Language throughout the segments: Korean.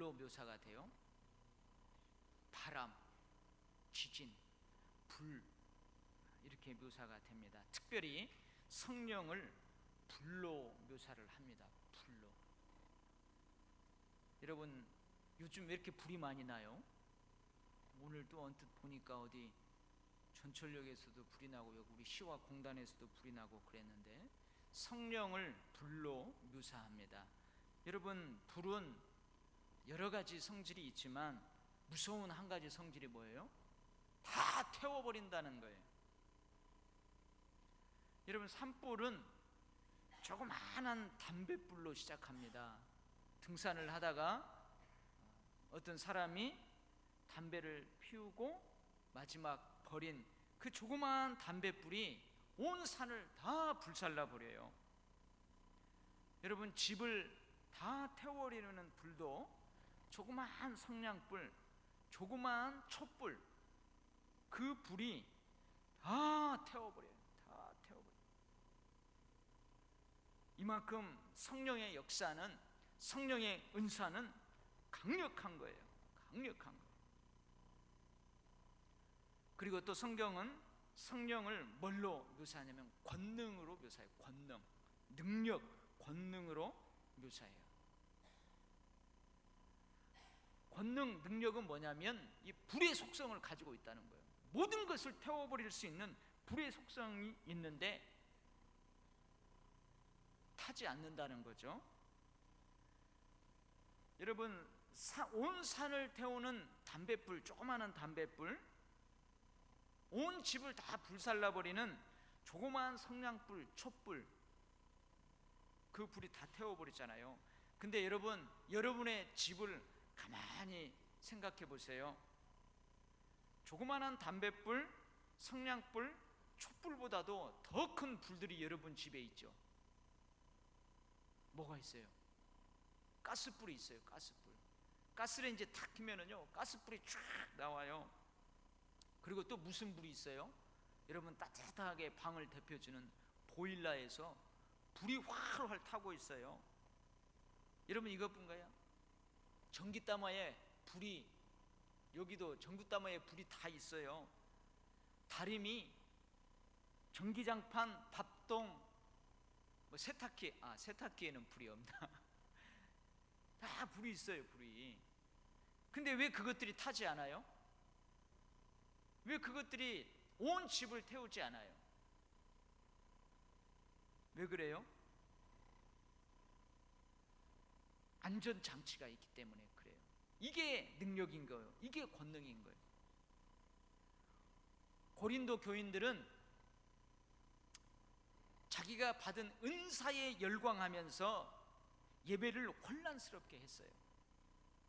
뭘로 묘사가 돼요? 바람, 지진, 불, 이렇게 묘사가 됩니다. 특별히 성령을 불로 묘사를 합니다. 불로. 여러분, 요즘 왜 이렇게 불이 많이 나요? 오늘 또 언뜻 보니까 어디 전철역에서도 불이 나고 여기 우리 시와 공단에서도 불이 나고 그랬는데, 성령을 불로 묘사합니다. 여러분, 불은 여러 가지 성질이 있지만 무서운 한 가지 성질이 뭐예요? 다 태워버린다는 거예요. 여러분, 산불은 조그마한 담뱃불로 시작합니다. 등산을 하다가 어떤 사람이 담배를 피우고 마지막 버린 그 조그마한 담뱃불이 온 산을 다 불살라 버려요. 여러분, 집을 다 태워버리는 불도 조그마한 성냥불, 조그마한 촛불, 그 불이 다 태워버려요. 다 태워버려요. 이만큼 성령의 역사는, 성령의 은사는 강력한 거예요. 강력한 거예요. 그리고 또 성경은 성령을 뭘로 묘사하냐면 권능으로 묘사해요. 권능, 능력, 권능으로 묘사해요. 권능, 능력은 뭐냐면 이 불의 속성을 가지고 있다는 거예요. 모든 것을 태워버릴 수 있는 불의 속성이 있는데 타지 않는다는 거죠. 여러분, 온 산을 태우는 담뱃불, 조그마한 담뱃불, 온 집을 다 불살라버리는 조그마한 성냥불, 촛불, 그 불이 다 태워버리잖아요. 근데 여러분, 여러분의 집을 가만히 생각해 보세요. 조그마한 담뱃불, 성냥불, 촛불보다도 더 큰 불들이 여러분 집에 있죠. 뭐가 있어요? 가스불이 있어요. 가스불. 가스레인지에 탁 키면은요, 가스불이 쫙 나와요. 그리고 또 무슨 불이 있어요? 여러분, 따뜻하게 방을 데펴주는 보일러에서 불이 활활 타고 있어요. 여러분, 이것뿐가요? 전기담화에 불이, 여기도 전기담화에 불이 다 있어요. 다리미, 전기장판, 밥동, 뭐 세탁기, 세탁기에는 불이 없나? 다 불이 있어요. 불이. 근데 왜 그것들이 타지 않아요? 왜 그것들이 온 집을 태우지 않아요? 왜 그래요? 안전장치가 있기 때문에 그래요. 이게 능력인 거예요. 이게 권능인 거예요. 고린도 교인들은 자기가 받은 은사에 열광하면서 예배를 혼란스럽게 했어요.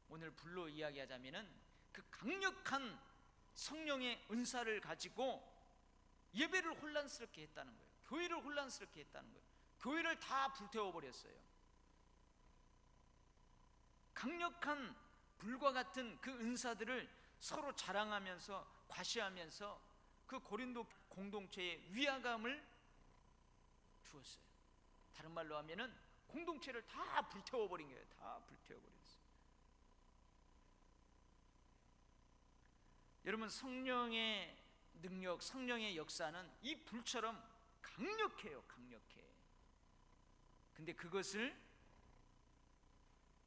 오늘 불로 이야기하자면은 그 강력한 성령의 은사를 가지고 예배를 혼란스럽게 했다는 거예요. 교회를 혼란스럽게 했다는 거예요. 교회를 다 불태워버렸어요. 강력한 불과 같은 그 은사들을 서로 자랑하면서 과시하면서 그 고린도 공동체에 위화감을 주었어요. 다른 말로 하면은 공동체를 다 불태워버린 거예요. 다 불태워버렸어요. 여러분, 성령의 능력, 성령의 역사는 이 불처럼 강력해요. 강력해. 근데 그것을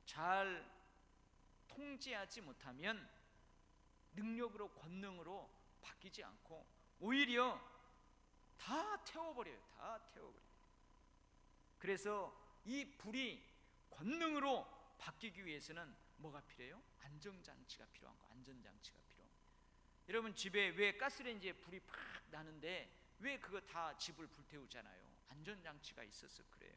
잘 통제하지 못하면 능력으로, 권능으로 바뀌지 않고 오히려 다 태워버려요. 다 태워버려요. 그래서 이 불이 권능으로 바뀌기 위해서는 뭐가 필요해요? 안정장치가 필요한 거. 안전장치가 필요한 거. 여러분, 집에 왜 가스레인지에 불이 팍 나는데 왜 그거 다 집을 불태우잖아요. 안전장치가 있어서 그래요.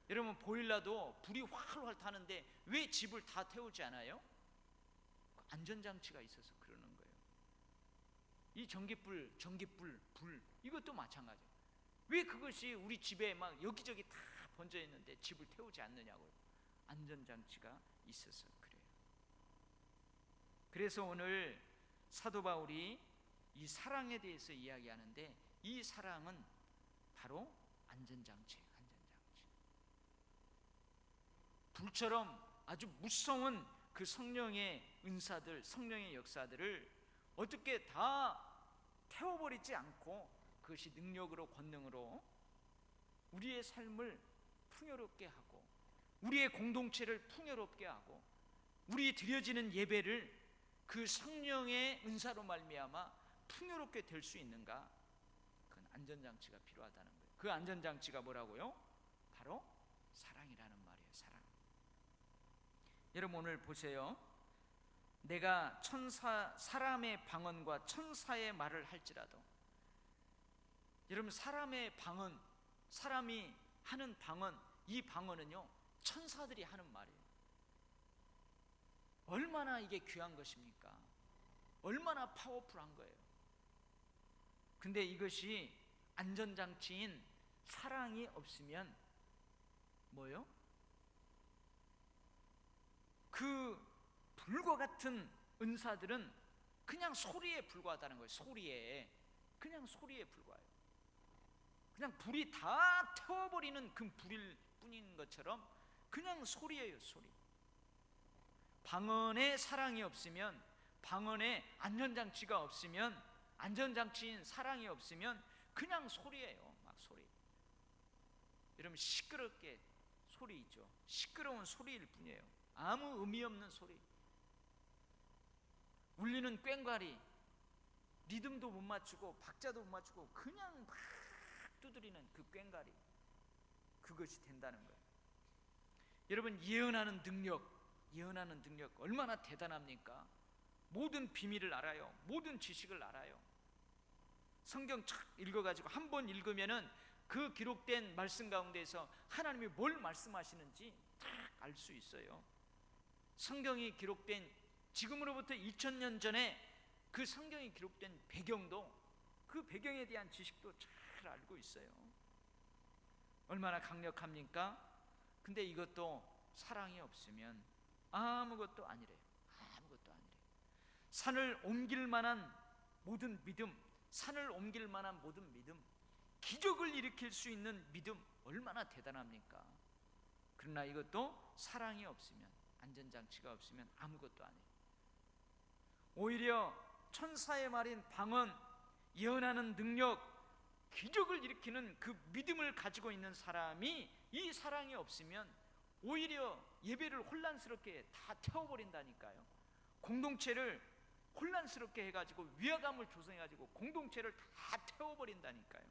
여러분, 보일러도 불이 활활 타는데 왜 집을 다 태우지 않아요? 안전장치가 있어서 그러는 거예요. 이 전기불, 불, 이것도 마찬가지예요. 왜 그것이 우리 집에 막 여기저기 다 번져 있는데 집을 태우지 않느냐고요. 안전장치가 있어서 그래요. 그래서 오늘 사도 바울이 이 사랑에 대해서 이야기하는데, 이 사랑은 바로 안전장치예요. 안전장치. 불처럼 아주 무서운 그 성령의 은사들, 성령의 역사들을 어떻게 다 태워버리지 않고 그것이 능력으로 권능으로 우리의 삶을 풍요롭게 하고 우리의 공동체를 풍요롭게 하고 우리 드려지는 예배를 그 성령의 은사로 말미암아 풍요롭게 될 수 있는가? 그건 안전장치가 필요하다는 거예요. 그 안전장치가 뭐라고요? 바로 사랑이라는 말이에요. 사랑. 여러분 오늘 보세요. 내가 사람의 방언과 천사의 말을 할지라도, 여러분 사람의 방언, 사람이 하는 방언, 이 방언은요 천사들이 하는 말이에요. 얼마나 이게 귀한 것입니까? 얼마나 파워풀한 거예요. 근데 이것이 안전장치인 사랑이 없으면 뭐요? 그 불과 같은 은사들은 그냥 소리에 불과하다는 거예요. 소리에, 그냥 소리에 불과해요. 그냥 불이 다 태워버리는 그 불일 뿐인 것처럼 그냥 소리예요. 소리. 방언에 사랑이 없으면, 방언에 안전장치가 없으면, 안전장치인 사랑이 없으면 그냥 소리예요. 막 소리. 여러분 시끄럽게 소리 있죠. 시끄러운 소리일 뿐이에요. 아무 의미 없는 소리. 울리는 꽹과리, 리듬도 못 맞추고 박자도 못 맞추고 그냥 막 두드리는 그 꽹과리, 그것이 된다는 거예요. 여러분 예언하는 능력, 예언하는 능력 얼마나 대단합니까? 모든 비밀을 알아요. 모든 지식을 알아요. 성경 쫙 읽어가지고 한 번 읽으면은 그 기록된 말씀 가운데서 하나님이 뭘 말씀하시는지 딱 알 수 있어요. 성경이 기록된 지금으로부터 2000년 전에 그 성경이 기록된 배경도, 그 배경에 대한 지식도 잘 알고 있어요. 얼마나 강력합니까? 근데 이것도 사랑이 없으면 아무것도 아니래요. 아무것도 아니래요. 산을 옮길 만한 모든 믿음, 산을 옮길 만한 모든 믿음, 기적을 일으킬 수 있는 믿음 얼마나 대단합니까? 그러나 이것도 사랑이 없으면, 안전장치가 없으면 아무것도 아니에요. 오히려 천사의 말인 방언, 예언하는 능력, 기적을 일으키는 그 믿음을 가지고 있는 사람이 이 사랑이 없으면 오히려 예배를 혼란스럽게 다 태워버린다니까요. 공동체를 혼란스럽게 해가지고 위화감을 조성해가지고 공동체를 다 태워버린다니까요.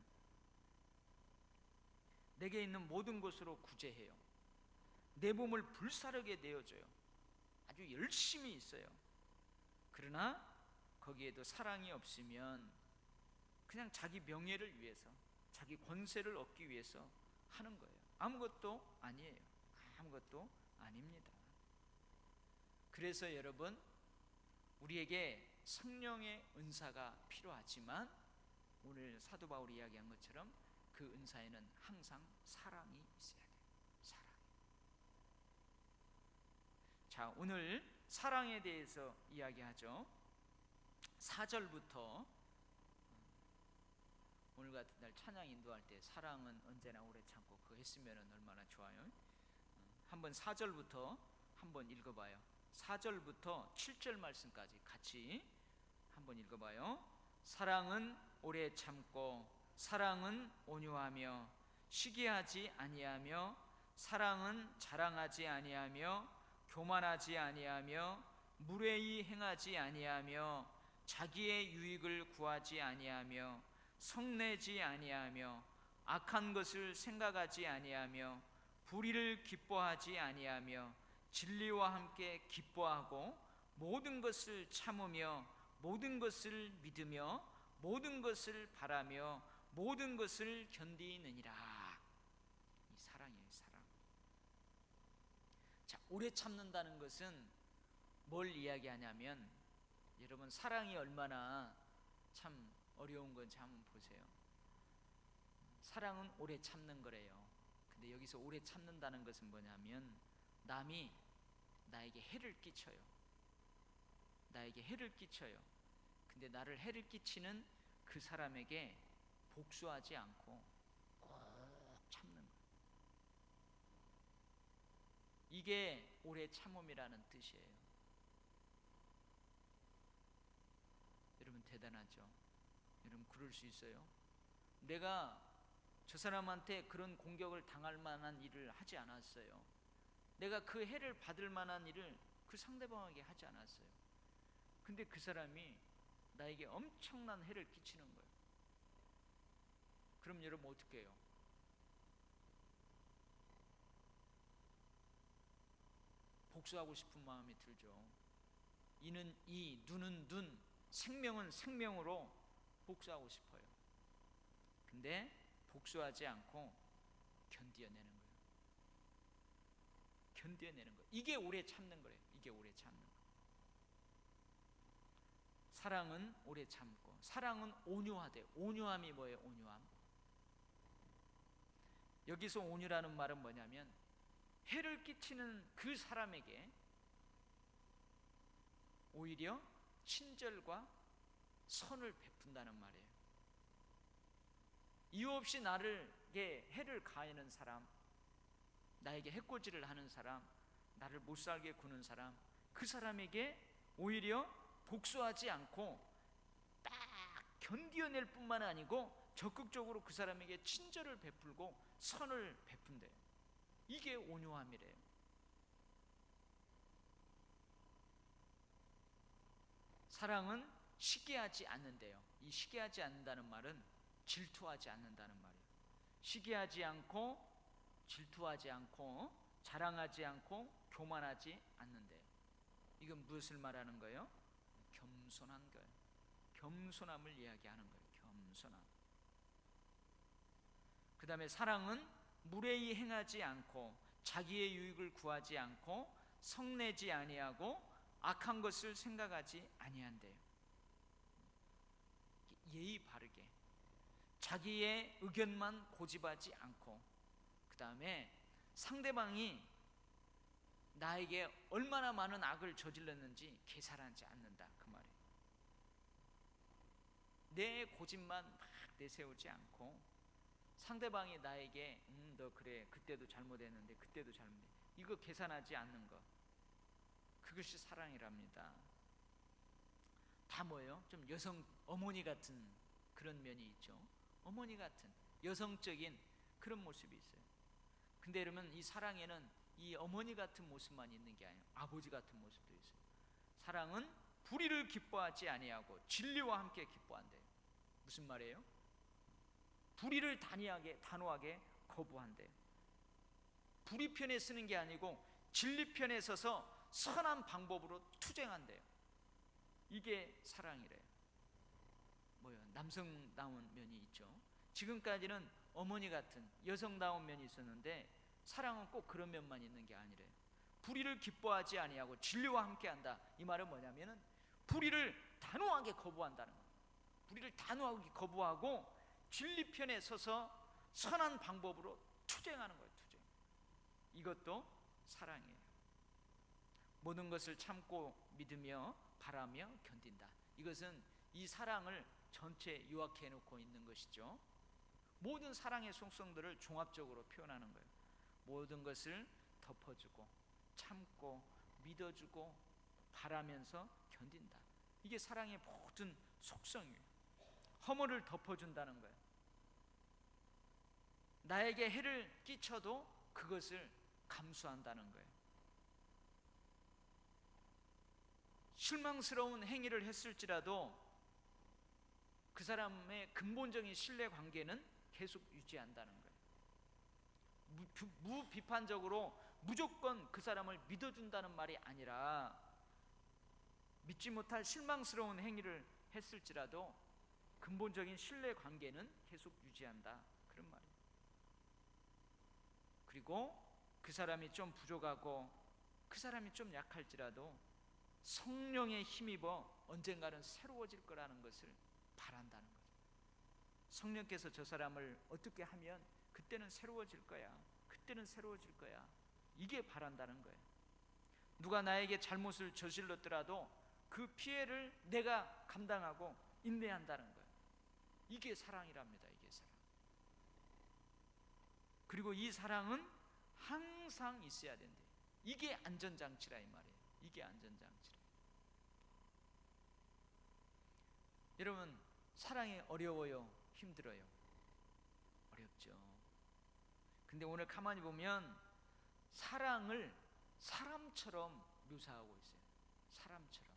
내게 있는 모든 것으로 구제해요. 내 몸을 불사르게 내어줘요. 아주 열심히 있어요. 그러나 거기에도 사랑이 없으면 그냥 자기 명예를 위해서, 자기 권세를 얻기 위해서 하는 거예요. 아무것도 아니에요. 아무것도 아닙니다. 그래서 여러분, 우리에게 성령의 은사가 필요하지만 오늘 사도 바울이 이야기한 것처럼 그 은사에는 항상 사랑이 있어야 돼요. 사랑. 자, 오늘 사랑에 대해서 이야기하죠. 4절부터 오늘 같은 날 찬양 인도할 때 사랑은 언제나 오래 참고, 그거 했으면 얼마나 좋아요. 한번 4절부터 한번 읽어봐요. 4절부터 7절 말씀까지 같이 한번 읽어봐요. 사랑은 오래 참고, 사랑은 온유하며, 시기하지 아니하며, 사랑은 자랑하지 아니하며, 교만하지 아니하며, 무례히 행하지 아니하며, 자기의 유익을 구하지 아니하며, 성내지 아니하며, 악한 것을 생각하지 아니하며, 불의를 기뻐하지 아니하며, 진리와 함께 기뻐하고, 모든 것을 참으며, 모든 것을 믿으며, 모든 것을 바라며, 모든 것을 견디느니라. 이 사랑이에요, 사랑. 자, 오래 참는다는 것은 뭘 이야기하냐면, 여러분 사랑이 얼마나 참 어려운 건지 한번 보세요. 사랑은 오래 참는 거래요. 근데 여기서 오래 참는다는 것은 뭐냐면, 남이 나에게 해를 끼쳐요. 나에게 해를 끼쳐요. 근데 나를 해를 끼치는 그 사람에게 복수하지 않고 꼭 참는 거예요. 이게 오래 참음이라는 뜻이에요. 여러분 대단하죠? 여러분 그럴 수 있어요? 내가 저 사람한테 그런 공격을 당할 만한 일을 하지 않았어요. 내가 그 해를 받을 만한 일을 그 상대방에게 하지 않았어요. 근데 그 사람이 나에게 엄청난 해를 끼치는 거예요. 그럼 여러분 어떻게 해요? 복수하고 싶은 마음이 들죠. 이는 이, 눈은 눈, 생명은 생명으로 복수하고 싶어요. 근데 복수하지 않고 견뎌내는 거예요. 견뎌내는 거예요. 이게 오래 참는 거예요. 이게 오래 참는 거예요. 사랑은 오래 참고, 사랑은 온유하대요. 온유함이 뭐예요? 온유함. 여기서 온유라는 말은 뭐냐면 해를 끼치는 그 사람에게 오히려 친절과 선을 베푼다는 말이에요. 이유 없이 나에게 해를 가하는 사람, 나에게 해코지를 하는 사람, 나를 못살게 구는 사람, 그 사람에게 오히려 복수하지 않고 딱 견뎌낼 뿐만 아니고 적극적으로 그 사람에게 친절을 베풀고 선을 베푼대요. 이게 온유함이래요. 사랑은 시기하지 않는데요. 이 시기하지 않는다는 말은 질투하지 않는다는 말이에요. 시기하지 않고 질투하지 않고 자랑하지 않고 교만하지 않는데요. 이건 무엇을 말하는 거예요? 겸손한 거예요. 겸손함을 이야기하는 거예요. 겸손함. 그 다음에 사랑은 무례히 행하지 않고 자기의 유익을 구하지 않고 성내지 아니하고 악한 것을 생각하지 아니한대요. 예의 바르게 자기의 의견만 고집하지 않고, 그 다음에 상대방이 나에게 얼마나 많은 악을 저질렀는지 계산하지 않는다, 그 말이에요. 내 고집만 막 내세우지 않고 상대방이 나에게 너 그래 그때도 잘못했는데 그때도 잘못해, 이거 계산하지 않는 것, 그것이 사랑이랍니다. 다 뭐예요? 좀 여성 어머니 같은 그런 면이 있죠. 어머니 같은 여성적인 그런 모습이 있어요. 근데 여러분 이 사랑에는 이 어머니 같은 모습만 있는 게 아니에요. 아버지 같은 모습도 있어요. 사랑은 불의를 기뻐하지 아니하고 진리와 함께 기뻐한대요. 무슨 말이에요? 불의를 단호하게 거부한대요. 불의 편에 쓰는 게 아니고 진리 편에 서서 선한 방법으로 투쟁한대요. 이게 사랑이래요. 뭐요? 남성다운 면이 있죠. 지금까지는 어머니 같은 여성다운 면이 있었는데 사랑은 꼭 그런 면만 있는 게 아니래요. 불의를 기뻐하지 아니하고 진리와 함께한다. 이 말은 뭐냐면은 불의를 단호하게 거부한다는 거예요. 불의를 단호하게 거부하고 진리 편에 서서 선한 방법으로 투쟁하는 거예요. 투쟁. 이것도 사랑이에요. 모든 것을 참고 믿으며 바라며 견딘다. 이것은 이 사랑을 전체 요약해 놓고 있는 것이죠. 모든 사랑의 속성들을 종합적으로 표현하는 거예요. 모든 것을 덮어주고 참고 믿어주고 바라면서 견딘다. 이게 사랑의 모든 속성이에요. 허물을 덮어준다는 거예요. 나에게 해를 끼쳐도 그것을 감수한다는 거예요. 실망스러운 행위를 했을지라도 그 사람의 근본적인 신뢰 관계는 계속 유지한다는 거예요. 무비판적으로 무조건 그 사람을 믿어준다는 말이 아니라 믿지 못할 실망스러운 행위를 했을지라도 근본적인 신뢰 관계는 계속 유지한다, 그런 말이에요. 그리고 그 사람이 좀 부족하고 그 사람이 좀 약할지라도 성령에 힘입어 언젠가는 새로워질 거라는 것을 바란다는 거죠. 성령께서 저 사람을 어떻게 하면 그때는 새로워질 거야, 그때는 새로워질 거야, 이게 바란다는 거예요. 누가 나에게 잘못을 저질렀더라도 그 피해를 내가 감당하고 인내한다는 거예요. 이게 사랑이랍니다. 이게 사랑. 그리고 이 사랑은 항상 있어야 된대요. 이게 안전장치라 이 말이에요. 이게 안전장치라. 여러분, 사랑이 어려워요? 힘들어요? 어렵죠. 근데 오늘 가만히 보면 사랑을 사람처럼 묘사하고 있어요. 사람처럼.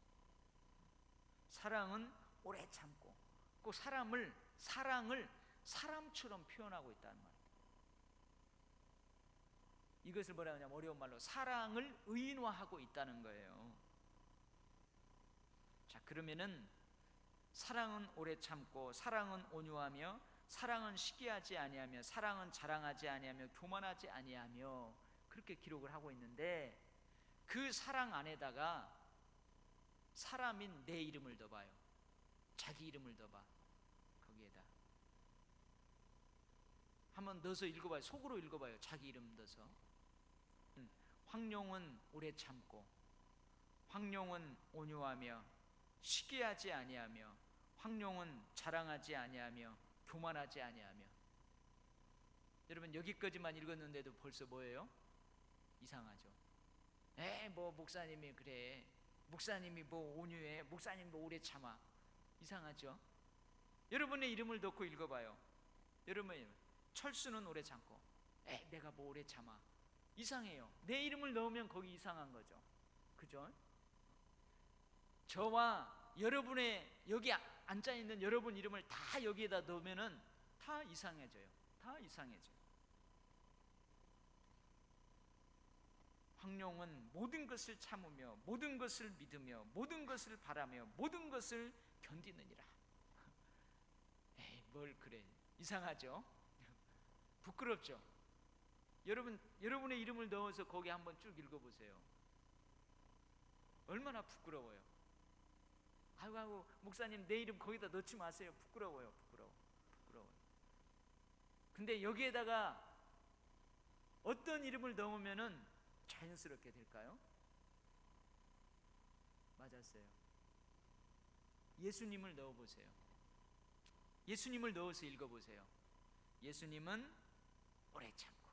사랑은 오래 참고, 꼭 사랑을 사람처럼 표현하고 있다는 말이에요. 이것을 뭐라 하냐면 어려운 말로 사랑을 의인화하고 있다는 거예요. 자, 그러면은 사랑은 오래 참고, 사랑은 온유하며, 사랑은 시기하지 아니하며, 사랑은 자랑하지 아니하며, 교만하지 아니하며, 그렇게 기록을 하고 있는데, 그 사랑 안에다가 사람인 내 이름을 넣어봐요. 자기 이름을 넣어봐. 거기에다 한번 넣어서 읽어봐요. 속으로 읽어봐요. 자기 이름 넣어서. 황룡은 오래 참고, 황룡은 온유하며, 시기하지 아니하며, 황룡은 자랑하지 아니하며, 교만하지 아니하며. 여러분, 여기까지만 읽었는데도 벌써 뭐예요? 이상하죠. 뭐 목사님이 그래, 목사님이 뭐 온유해, 목사님 뭐 오래 참아. 이상하죠? 여러분의 이름을 넣고 읽어봐요. 여러분의 이름. 철수는 오래 참고, 내가 뭐 오래 참아. 이상해요. 내 이름을 넣으면 거기 이상한 거죠. 그죠? 저와 여러분의 여기 앉아있는 여러분 이름을 다 여기에다 넣으면은 다 이상해져요. 다 이상해져요. 황룡은 모든 것을 참으며, 모든 것을 믿으며, 모든 것을 바라며, 모든 것을 견디느니라. 뭘 그래. 이상하죠? 부끄럽죠? 여러분의 이름을 넣어서 거기 한번 쭉 읽어보세요. 얼마나 부끄러워요. 아이고 목사님 내 이름 거기다 넣지 마세요. 부끄러워요. 부끄러워요. 근데 여기에다가 어떤 이름을 넣으면은 자연스럽게 될까요? 맞았어요. 예수님을 넣어보세요. 예수님을 넣어서 읽어보세요. 예수님은 오래 참고.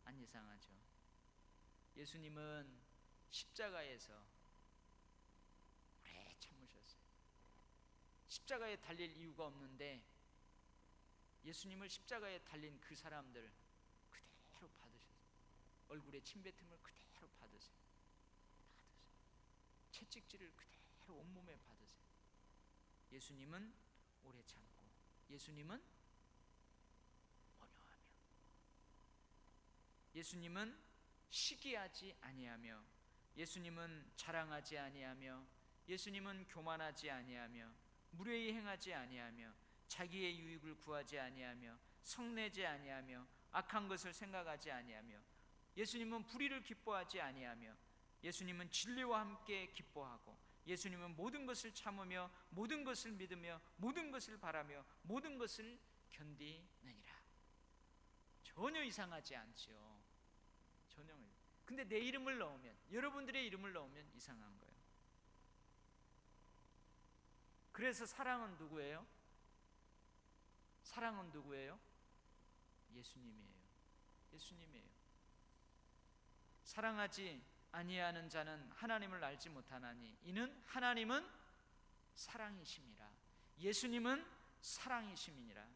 안 이상하죠? 예수님은 십자가에서 오래 참으셨어요. 십자가에 달릴 이유가 없는데 예수님을 십자가에 달린 그 사람들 그대로 받으셨어요. 얼굴에 침뱉음을 그대로 받으세요. 채찍질을 그대로 온몸에 받으세요. 예수님은 오래 참고, 예수님은 온유하며, 예수님은 시기하지 아니하며, 예수님은 자랑하지 아니하며, 예수님은 교만하지 아니하며, 무례히 행하지 아니하며, 자기의 유익을 구하지 아니하며, 성내지 아니하며, 악한 것을 생각하지 아니하며, 예수님은 불의를 기뻐하지 아니하며, 예수님은 진리와 함께 기뻐하고, 예수님은 모든 것을 참으며, 모든 것을 믿으며, 모든 것을 바라며, 모든 것을 견디느니라. 전혀 이상하지 않죠. 전혀. 근데 내 이름을 넣으면, 여러분들의 이름을 넣으면 이상한 거예요. 그래서 사랑은 누구예요? 사랑은 누구예요? 예수님이에요. 예수님이에요. 사랑하지 아니하는 자는 하나님을 알지 못하나니 이는 하나님은 사랑이심이라. 예수님은 사랑이심이니라.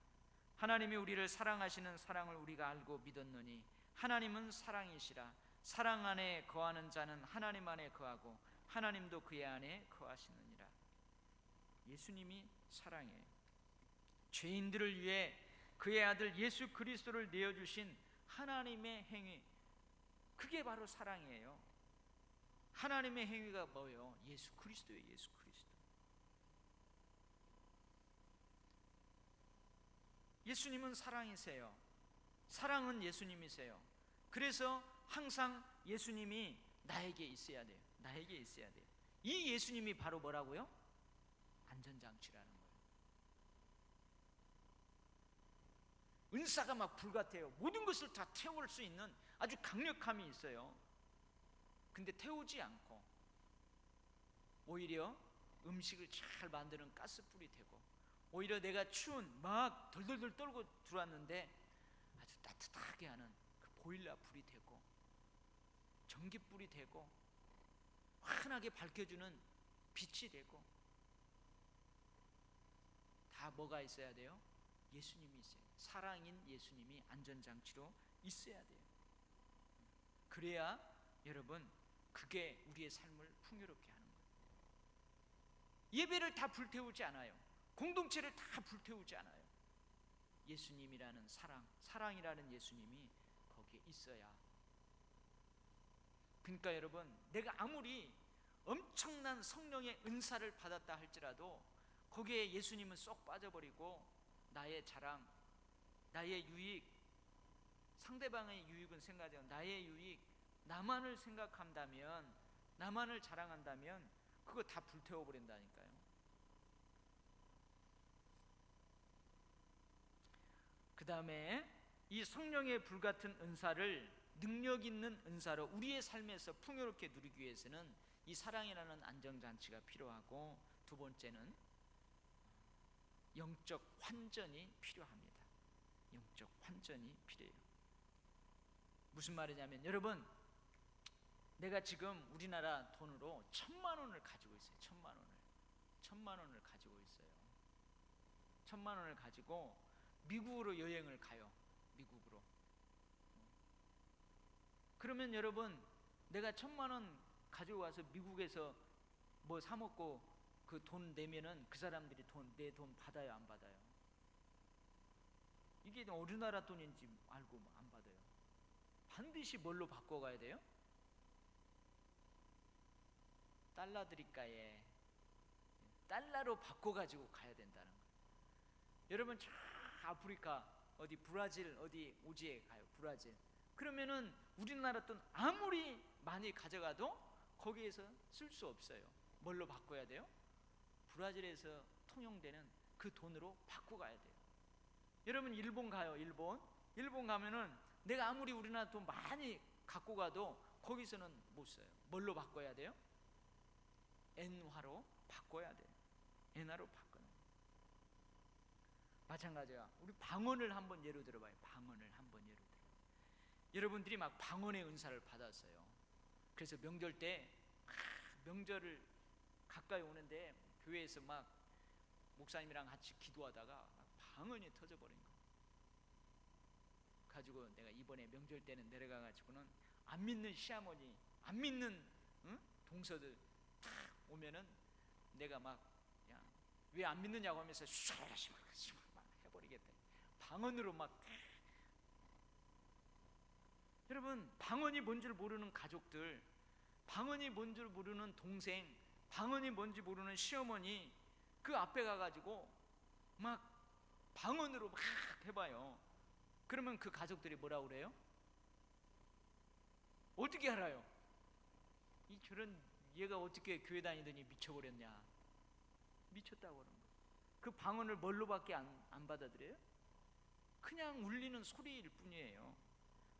하나님이 우리를 사랑하시는 사랑을 우리가 알고 믿었노니 하나님은 사랑이시라. 사랑 안에 거하는 자는 하나님 안에 거하고 하나님도 그의 안에 거하시느니라. 예수님이 사랑이에요. 죄인들을 위해 그의 아들 예수 그리스도를 내어주신 하나님의 행위, 그게 바로 사랑이에요. 하나님의 행위가 뭐예요? 예수 그리스도예요. 예수 그리스도. 예수님은 사랑이세요. 사랑은 예수님이세요. 그래서 항상 예수님이 나에게 있어야 돼요. 나에게 있어야 돼요. 이 예수님이 바로 뭐라고요? 안전장치라는 거예요. 은사가 막 불같아요. 모든 것을 다 태울 수 있는 아주 강력함이 있어요. 근데 태우지 않고 오히려 음식을 잘 만드는 가스불이 되고, 오히려 내가 추운 막 덜덜덜 떨고 들어왔는데 아주 따뜻하게 하는 그 보일러 불이 되고, 전깃불이 되고 환하게 밝혀주는 빛이 되고, 다 뭐가 있어야 돼요? 예수님이 있어요. 사랑인 예수님이 안전장치로 있어야 돼요. 그래야 여러분, 그게 우리의 삶을 풍요롭게 하는 거예요. 예배를 다 불태우지 않아요. 공동체를 다 불태우지 않아요. 예수님이라는 사랑이라는 예수님이 거기에 있어야. 그러니까 여러분, 내가 아무리 엄청난 성령의 은사를 받았다 할지라도 거기에 예수님은 쏙 빠져버리고 나의 자랑, 나의 유익, 상대방의 유익은 생각하지 않고 나의 유익, 나만을 생각한다면, 나만을 자랑한다면 그거 다 불태워버린다니까요. 그 다음에 이 성령의 불같은 은사를 능력 있는 은사로 우리의 삶에서 풍요롭게 누리기 위해서는 이 사랑이라는 안정장치가 필요하고, 두 번째는 영적 환전이 필요합니다. 영적 환전이 필요해요. 무슨 말이냐면, 여러분, 내가 지금 우리나라 돈으로 1,000만 원을 가지고 있어요. 1,000만 원을 가지고 있어요. 1,000만 원을 가지고 미국으로 여행을 가요. 미국으로. 그러면 여러분, 내가 1,000만 원 가지고 와서 미국에서 뭐 사 먹고 그 돈 내면은 그 사람들이 내 돈 받아요, 안 받아요? 이게 어느 나라 돈인지 알고 안 받아요. 반드시 뭘로 바꿔가야 돼요? 달러 드릴까에 달러로 바꿔가지고 가야 된다는 거예요. 여러분, 저 아프리카 어디 브라질 어디 오지에 가요. 브라질. 그러면은 우리나라 돈 아무리 많이 가져가도 거기에서 쓸 수 없어요. 뭘로 바꿔야 돼요? 브라질에서 통용되는 그 돈으로 바꿔 가야 돼요. 여러분, 일본 가요. 일본 가면은 내가 아무리 우리나라 돈 많이 갖고 가도 거기서는 못 써요. 뭘로 바꿔야 돼요? 엔화로 바꿔야 돼요. 엔화로 바꿔야 돼요. 마찬가지야. 우리 방언을 한번 예로 들어봐요. 방언을 한번 예로 들어봐요. 여러분들이 막 방언의 은사를 받았어요. 그래서 명절 때 명절을 가까이 오는데 교회에서 막 목사님이랑 같이 기도하다가 막 방언이 터져버린 거. 가지고 내가 이번에 명절 때는 내려가가지고는 안 믿는 시어머니, 안 믿는 동서들 탁 오면은 내가 막 왜 안 믿느냐고 하면서 막 해버리겠다. 방언으로 막. 여러분, 방언이 뭔 줄 모르는 가족들, 방언이 뭔 줄 모르는 동생, 방언이 뭔지 모르는 시어머니, 그 앞에 가가지고 막 방언으로 막 해봐요. 그러면 그 가족들이 뭐라고 그래요? 어떻게 알아요? 저런 얘가 어떻게 교회 다니더니 미쳐버렸냐? 미쳤다고 그러는 거예요. 그 방언을 뭘로밖에 안 받아들여요? 그냥 울리는 소리일 뿐이에요.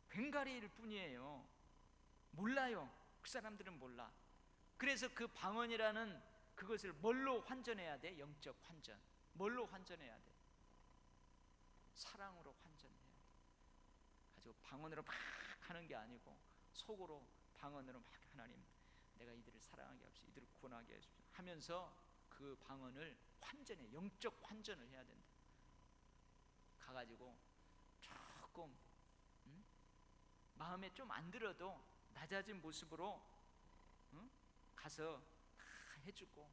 괭가리일 뿐이에요. 몰라요. 그 사람들은 몰라. 그래서 그 방언이라는 그것을 뭘로 환전해야 돼? 영적 환전. 뭘로 환전해야 돼? 사랑으로 환전해야 돼. 가지고 방언으로 막 하는 게 아니고 속으로 방언으로 막, 하나님, 내가 이들을 사랑하게 하십시오, 이들을 구원하게 하십시오 하면서 그 방언을 환전해, 영적 환전을 해야 된다. 가가지고 조금 마음에 좀 안 들어도 낮아진 모습으로 가서 다 해주고,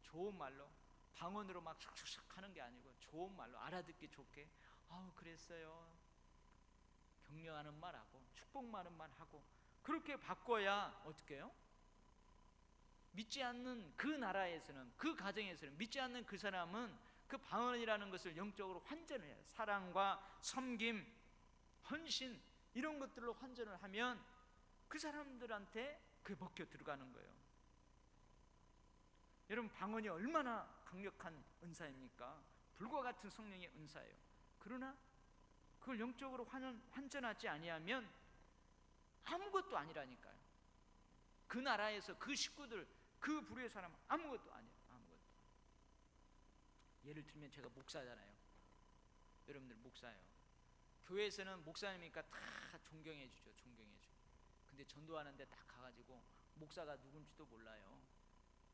좋은 말로, 방언으로 막 샥샥샥 하는 게 아니고 좋은 말로 알아듣기 좋게, 아우 그랬어요, 격려하는 말하고 축복 많은 말하고, 그렇게 바꿔야 어떻게 해요? 믿지 않는 그 나라에서는, 그 가정에서는, 믿지 않는 그 사람은 그 방언이라는 것을 영적으로 환전을 해요. 사랑과 섬김, 헌신, 이런 것들로 환전을 하면 그 사람들한테 그게 먹혀 들어가는 거예요. 여러분, 방언이 얼마나 강력한 은사입니까? 불과 같은 성령의 은사예요. 그러나 그걸 영적으로 환전하지 아니하면 아무것도 아니라니까요. 그 나라에서 그 식구들, 그 부류의 사람은 아무것도 아니에요. 아무것도. 예를 들면 제가 목사잖아요. 여러분들 목사예요. 교회에서는 목사님이니까 다 존경해 주죠. 존경해 주. 근데 전도하는데 딱 가가지고 목사가 누군지도 몰라요.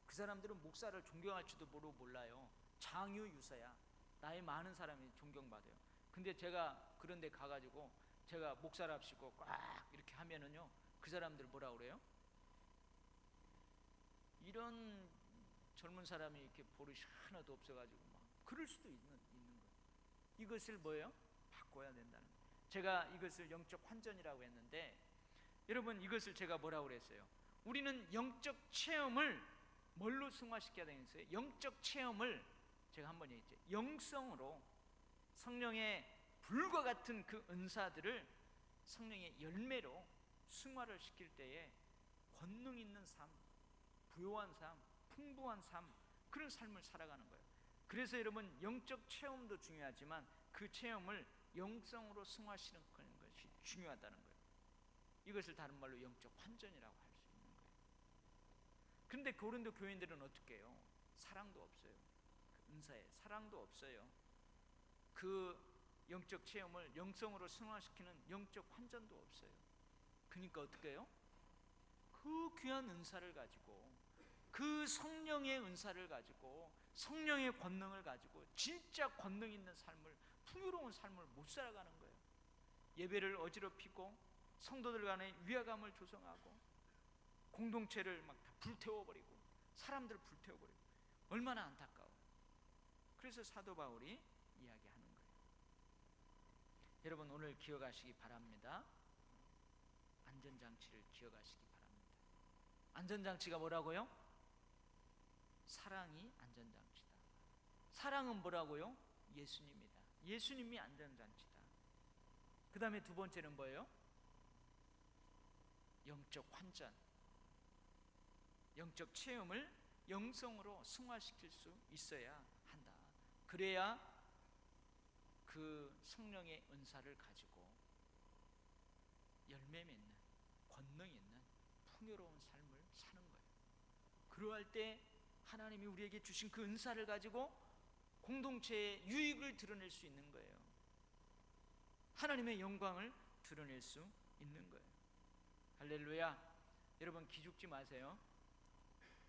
그 사람들은 목사를 존경할지도 몰라요. 장유유서야. 나이 많은 사람이 존경받아요. 근데 제가 그런데 가가지고 제가 목사랍시고 꽉 이렇게 하면은요, 그 사람들 뭐라 그래요? 이런 젊은 사람이 이렇게 버릇이 하나도 없어가지고 막 그럴 수도 있는 거예요. 이것을 뭐예요? 바꿔야 된다는 거예요. 제가 이것을 영적 환전이라고 했는데, 여러분 이것을 제가 뭐라고 그랬어요? 우리는 영적 체험을 뭘로 승화시켜야 되겠어요? 영적 체험을 제가 한번 얘기했죠. 영성으로 성령의 불과 같은 그 은사들을 성령의 열매로 승화를 시킬 때에 권능 있는 삶, 부요한 삶, 풍부한 삶, 그런 삶을 살아가는 거예요. 그래서 여러분 영적 체험도 중요하지만 그 체험을 영성으로 승화시키는 것이 중요하다는 거예요. 이것을 다른 말로 영적 환전이라고 할 수 있는 거예요. 그런데 고린도 교인들은 어떻게 해요? 사랑도 없어요. 그 은사에 사랑도 없어요. 그 영적 체험을 영성으로 승화시키는 영적 환전도 없어요. 그러니까 어떻게 해요? 그 귀한 은사를 가지고, 그 성령의 은사를 가지고, 성령의 권능을 가지고 진짜 권능 있는 삶을, 풍요로운 삶을 못 살아가는 거예요. 예배를 어지럽히고 성도들 간에 위화감을 조성하고 공동체를 막 다 불태워버리고 사람들을 불태워버리고, 얼마나 안타까워. 그래서 사도 바울이 이야기하는 거예요. 여러분 오늘 기억하시기 바랍니다. 안전장치를 기억하시기 바랍니다. 안전장치가 뭐라고요? 사랑이 안전장치다. 사랑은 뭐라고요? 예수님이다. 예수님이 안전장치다. 그 다음에 두 번째는 뭐예요? 영적 환전, 영적 체험을 영성으로 승화시킬 수 있어야 한다. 그래야 그 성령의 은사를 가지고 열매 맺는, 권능 있는 풍요로운 삶을 사는 거예요. 그러할 때 하나님이 우리에게 주신 그 은사를 가지고 공동체의 유익을 드러낼 수 있는 거예요. 하나님의 영광을 드러낼 수 있는 거예요. 할렐루야. 여러분 기죽지 마세요.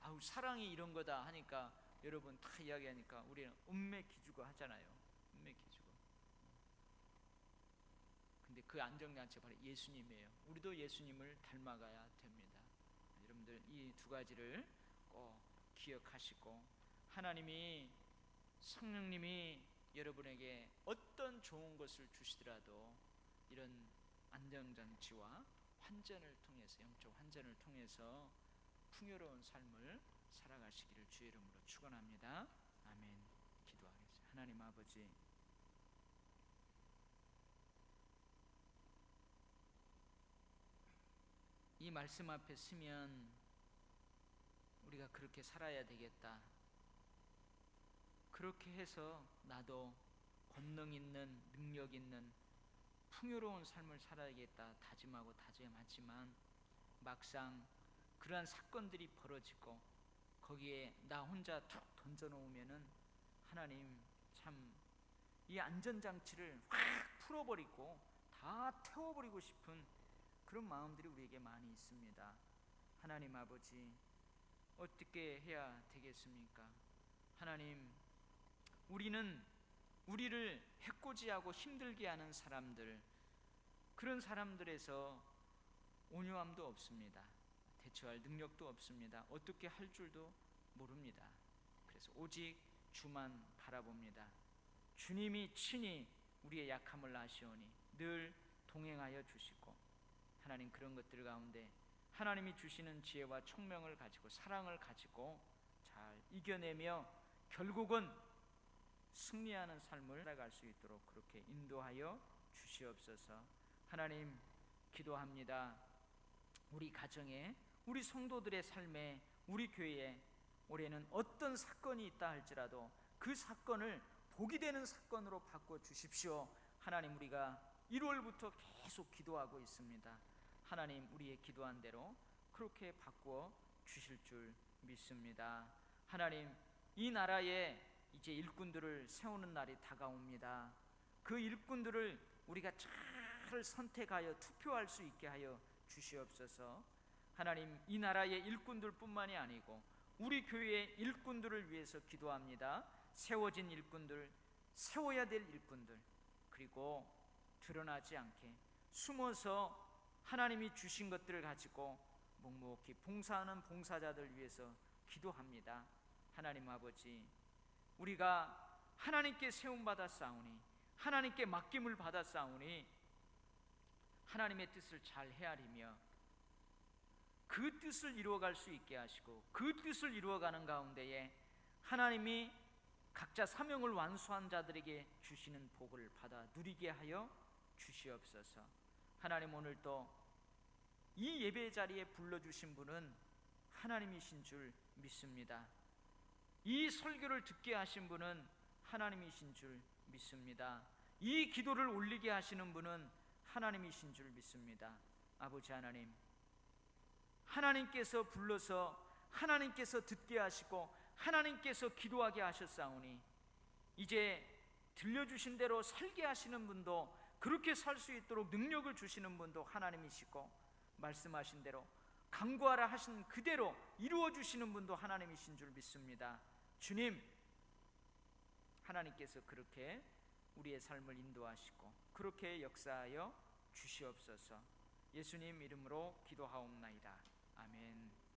아우 사랑이 이런 거다 하니까 여러분 다 이야기하니까 우리는 음매 기죽어 하잖아요. 음매 기죽어. 근데 그 안전장치가 바로 예수님이에요. 우리도 예수님을 닮아가야 됩니다. 여러분들 이 두 가지를 꼭 기억하시고, 하나님이, 성령님이 여러분에게 어떤 좋은 것을 주시더라도 이런 안전장치와 환전을 통해서, 영적 환전을 통해서 풍요로운 삶을 살아가시기를 주의 이름으로 축원합니다. 아멘. 기도하겠습니다. 하나님 아버지, 이 말씀 앞에 서면 우리가 그렇게 살아야 되겠다, 그렇게 해서 나도 권능 있는, 능력 있는 풍요로운 삶을 살아야겠다 다짐하고 다짐하지만 막상 그러한 사건들이 벌어지고 거기에 나 혼자 툭 던져놓으면은 하나님 참 이 안전장치를 확 풀어버리고 다 태워버리고 싶은 그런 마음들이 우리에게 많이 있습니다. 하나님 아버지, 어떻게 해야 되겠습니까? 하나님, 우리는 우리를 해코지하고 힘들게 하는 사람들, 그런 사람들에서 온유함도 없습니다. 대처할 능력도 없습니다. 어떻게 할 줄도 모릅니다. 그래서 오직 주만 바라봅니다. 주님이 친히 우리의 약함을 아시오니 늘 동행하여 주시고, 하나님 그런 것들 가운데 하나님이 주시는 지혜와 총명을 가지고 사랑을 가지고 잘 이겨내며 결국은 승리하는 삶을 살아갈 수 있도록 그렇게 인도하여 주시옵소서. 하나님 기도합니다. 우리 가정에, 우리 성도들의 삶에, 우리 교회에 올해는 어떤 사건이 있다 할지라도 그 사건을 복이 되는 사건으로 바꿔 주십시오. 하나님, 우리가 1월부터 계속 기도하고 있습니다. 하나님, 우리의 기도한 대로 그렇게 바꾸어 주실 줄 믿습니다. 하나님, 이 나라에 이제 일꾼들을 세우는 날이 다가옵니다. 그 일꾼들을 우리가 잘 선택하여 투표할 수 있게 하여 주시옵소서. 하나님, 이 나라의 일꾼들뿐만이 아니고 우리 교회의 일꾼들을 위해서 기도합니다. 세워진 일꾼들, 세워야 될 일꾼들, 그리고 드러나지 않게 숨어서 하나님이 주신 것들을 가지고 묵묵히 봉사하는 봉사자들 위해서 기도합니다. 하나님 아버지, 우리가 하나님께 세움받아 싸우니, 하나님께 맡김을 받아 싸우니 하나님의 뜻을 잘 헤아리며 그 뜻을 이루어갈 수 있게 하시고, 그 뜻을 이루어가는 가운데에 하나님이 각자 사명을 완수한 자들에게 주시는 복을 받아 누리게 하여 주시옵소서. 하나님, 오늘도 이 예배 자리에 불러주신 분은 하나님이신 줄 믿습니다. 이 설교를 듣게 하신 분은 하나님이신 줄 믿습니다. 이 기도를 올리게 하시는 분은 하나님이신 줄 믿습니다. 아버지 하나님, 하나님께서 불러서 하나님께서 듣게 하시고 하나님께서 기도하게 하셨사오니 이제 들려주신 대로 살게 하시는 분도, 그렇게 살 수 있도록 능력을 주시는 분도 하나님이시고, 말씀하신 대로 간구하라 하신 그대로 이루어 주시는 분도 하나님이신 줄 믿습니다. 주님, 하나님께서 그렇게 우리의 삶을 인도하시고 그렇게 역사하여 주시옵소서. 예수님 이름으로 기도하옵나이다. 아멘.